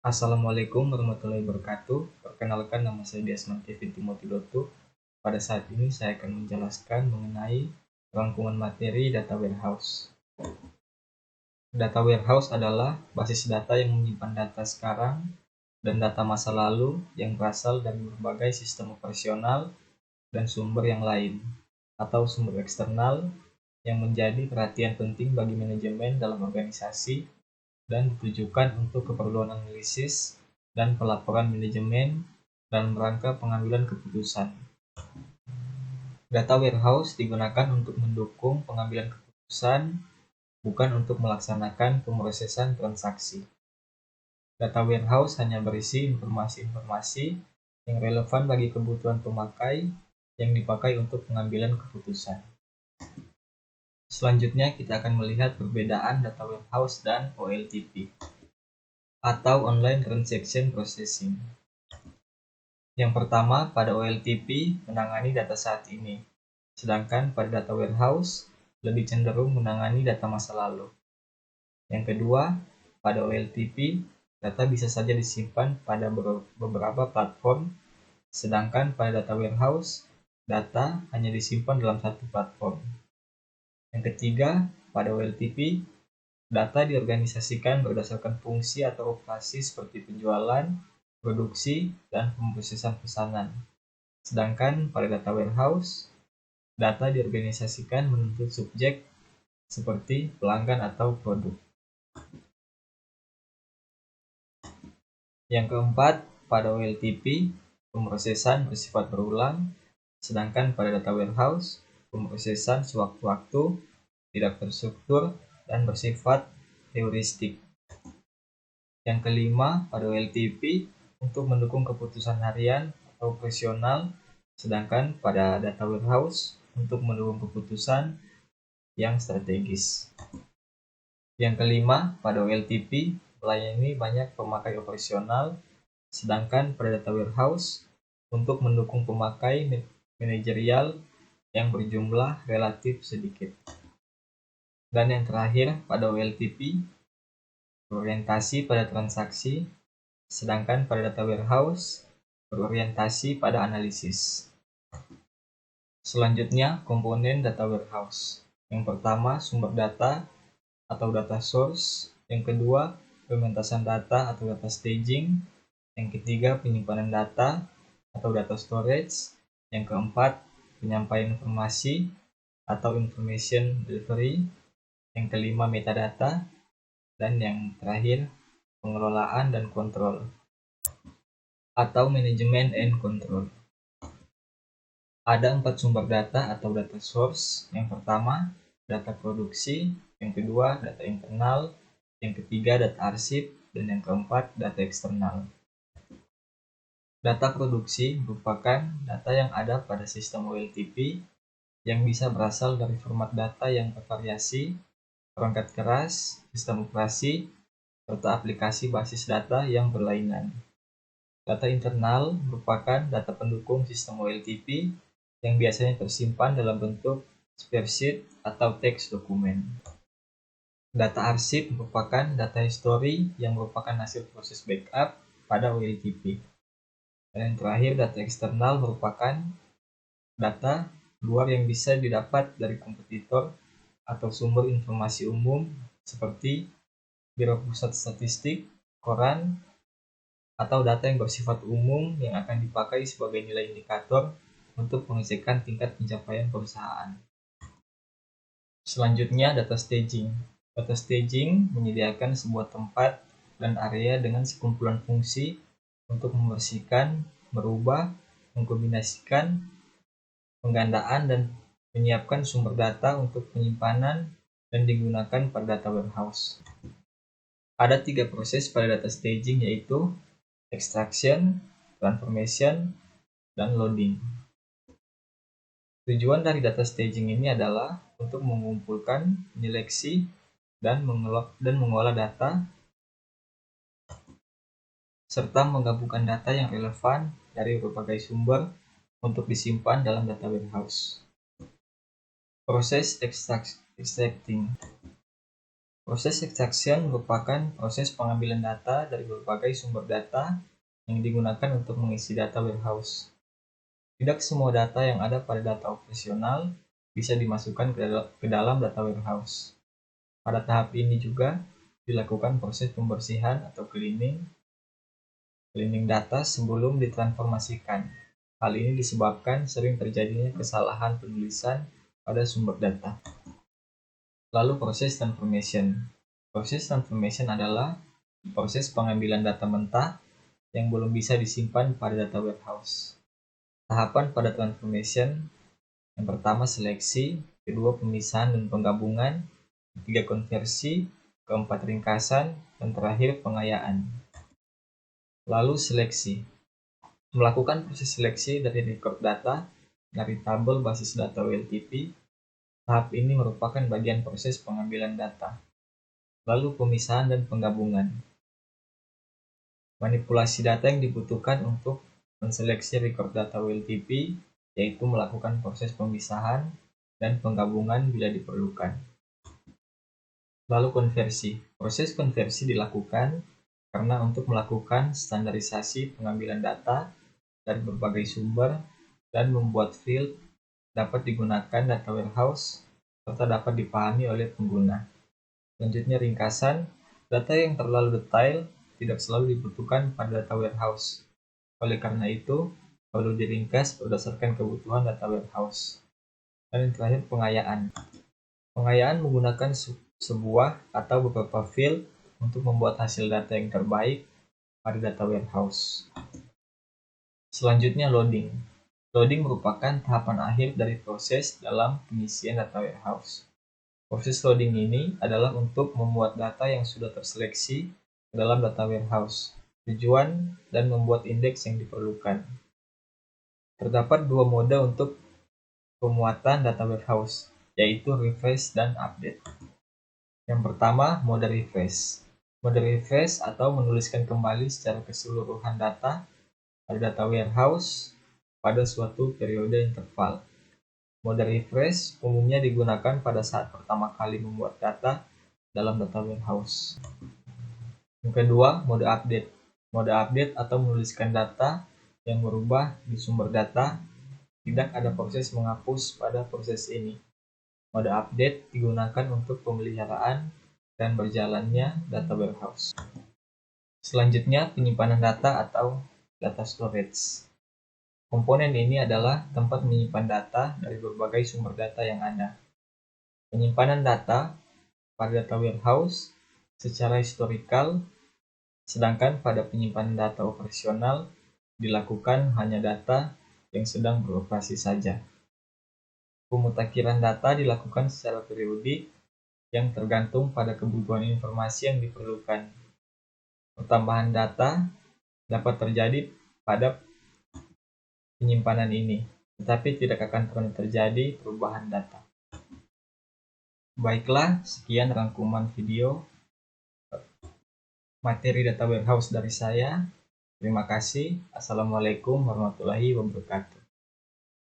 Assalamualaikum warahmatullahi wabarakatuh. Perkenalkan, nama saya Desmond Kevin Timothy Dotu. Pada saat ini saya akan menjelaskan mengenai rangkuman materi data warehouse. Data warehouse adalah basis data yang menyimpan data sekarang dan data masa lalu yang berasal dari berbagai sistem operasional dan sumber yang lain, atau sumber eksternal yang menjadi perhatian penting bagi manajemen dalam organisasi dan ditujukan untuk keperluan analisis dan pelaporan manajemen dalam rangka pengambilan keputusan. Data warehouse digunakan untuk mendukung pengambilan keputusan, bukan untuk melaksanakan pemrosesan transaksi. Data warehouse hanya berisi informasi-informasi yang relevan bagi kebutuhan pemakai yang dipakai untuk pengambilan keputusan. Selanjutnya kita akan melihat perbedaan data warehouse dan OLTP atau Online Transaction Processing. Yang pertama, pada OLTP menangani data saat ini, sedangkan pada data warehouse lebih cenderung menangani data masa lalu. Yang kedua, pada OLTP data bisa saja disimpan pada beberapa platform, sedangkan pada data warehouse data hanya disimpan dalam satu platform. Yang ketiga, pada OLTP data diorganisasikan berdasarkan fungsi atau operasi seperti penjualan, produksi, dan pemrosesan pesanan. Sedangkan pada data warehouse, data diorganisasikan menuntut subjek seperti pelanggan atau produk. Yang keempat, pada OLTP, pemrosesan bersifat berulang, sedangkan pada data warehouse, pemrosesan sewaktu-waktu, tidak terstruktur, dan bersifat heuristik. Yang kelima, pada OLTP untuk mendukung keputusan harian atau operasional, sedangkan pada data warehouse untuk mendukung keputusan yang strategis. Yang kelima, pada OLTP melayani banyak pemakai operasional, sedangkan pada data warehouse untuk mendukung pemakai manajerial yang berjumlah relatif sedikit. Dan yang terakhir, pada OLTP berorientasi pada transaksi, sedangkan pada data warehouse berorientasi pada analisis. Selanjutnya, komponen data warehouse. Yang pertama, sumber data atau data source. Yang kedua, pementasan data atau data staging. Yang ketiga, penyimpanan data atau data storage. Yang keempat, penyampaian informasi atau information delivery. Yang kelima, metadata. Dan yang terakhir, pengelolaan dan kontrol atau manajemen and control. Ada 4 sumber data atau data source. Yang pertama, data produksi. Yang kedua, data internal. Yang ketiga, data arsip. Dan yang keempat, data eksternal. Data produksi merupakan data yang ada pada sistem OLTP yang bisa berasal dari format data yang bervariasi, perangkat keras, sistem operasi, serta aplikasi basis data yang berlainan. Data internal merupakan data pendukung sistem OLTP yang biasanya tersimpan dalam bentuk spreadsheet atau teks dokumen. Data arsip merupakan data history yang merupakan hasil proses backup pada OLTP. Dan yang terakhir, data eksternal merupakan data luar yang bisa didapat dari kompetitor atau sumber informasi umum seperti Biro Pusat Statistik, koran, atau data yang bersifat umum yang akan dipakai sebagai nilai indikator untuk pengecekan tingkat pencapaian perusahaan. Selanjutnya, data staging. Data staging menyediakan sebuah tempat dan area dengan sekumpulan fungsi untuk membersihkan, merubah, mengkombinasikan, penggandaan, dan menyiapkan sumber data untuk penyimpanan dan digunakan pada data warehouse. Ada 3 proses pada data staging, yaitu extraction, transformation, dan loading. Tujuan dari data staging ini adalah untuk mengumpulkan, menyeleksi, dan mengolah data, serta menggabungkan data yang relevan dari berbagai sumber untuk disimpan dalam data warehouse. Proses extracting. Proses extraction merupakan proses pengambilan data dari berbagai sumber data yang digunakan untuk mengisi data warehouse. Tidak semua data yang ada pada data operasional bisa dimasukkan ke dalam data warehouse. Pada tahap ini juga dilakukan proses pembersihan atau cleaning data sebelum ditransformasikan. Hal ini disebabkan sering terjadinya kesalahan penulisan pada sumber data. Lalu proses transformation. Proses transformation adalah proses pengambilan data mentah yang belum bisa disimpan pada data warehouse. Tahapan pada transformation: yang pertama seleksi, kedua pemisahan dan penggabungan, ketiga konversi, keempat ringkasan, dan terakhir pengayaan. Lalu seleksi. Melakukan proses seleksi dari record data dari tabel basis data OLTP. Tahap ini merupakan bagian proses pengambilan data. Lalu pemisahan dan penggabungan. Manipulasi data yang dibutuhkan untuk menseleksi record data OLTP, yaitu melakukan proses pemisahan dan penggabungan bila diperlukan. Lalu konversi. Proses konversi dilakukan karena untuk melakukan standarisasi pengambilan data dari berbagai sumber dan membuat field dapat digunakan data warehouse serta dapat dipahami oleh pengguna. Selanjutnya ringkasan. Data yang terlalu detail tidak selalu dibutuhkan pada data warehouse. Oleh karena itu, perlu diringkas berdasarkan kebutuhan data warehouse. Dan yang terakhir pengayaan. Pengayaan menggunakan sebuah atau beberapa field untuk membuat hasil data yang terbaik pada data warehouse. Selanjutnya loading. Loading merupakan tahapan akhir dari proses dalam pengisian data warehouse. Proses loading ini adalah untuk memuat data yang sudah terseleksi ke dalam data warehouse, tujuan, dan membuat indeks yang diperlukan. Terdapat dua mode untuk pemuatan data warehouse, yaitu refresh dan update. Yang pertama, mode refresh. Mode refresh atau menuliskan kembali secara keseluruhan data pada data warehouse pada suatu periode interval. Mode refresh umumnya digunakan pada saat pertama kali membuat data dalam data warehouse. Yang kedua, mode update. Mode update atau menuliskan data yang berubah di sumber data. Tidak ada proses menghapus pada proses ini. Mode update digunakan untuk pemeliharaan dan berjalannya data warehouse. Selanjutnya, penyimpanan data atau data storage. Komponen ini adalah tempat menyimpan data dari berbagai sumber data yang ada. Penyimpanan data pada data warehouse secara historikal, sedangkan pada penyimpanan data operasional dilakukan hanya data yang sedang beroperasi saja. Pemutakhiran data dilakukan secara periodik yang tergantung pada kebutuhan informasi yang diperlukan. Pertambahan data dapat terjadi pada penyimpanan ini, tetapi tidak akan pernah terjadi perubahan data. Baiklah, sekian rangkuman video materi data warehouse dari saya. Terima kasih. Assalamualaikum warahmatullahi wabarakatuh.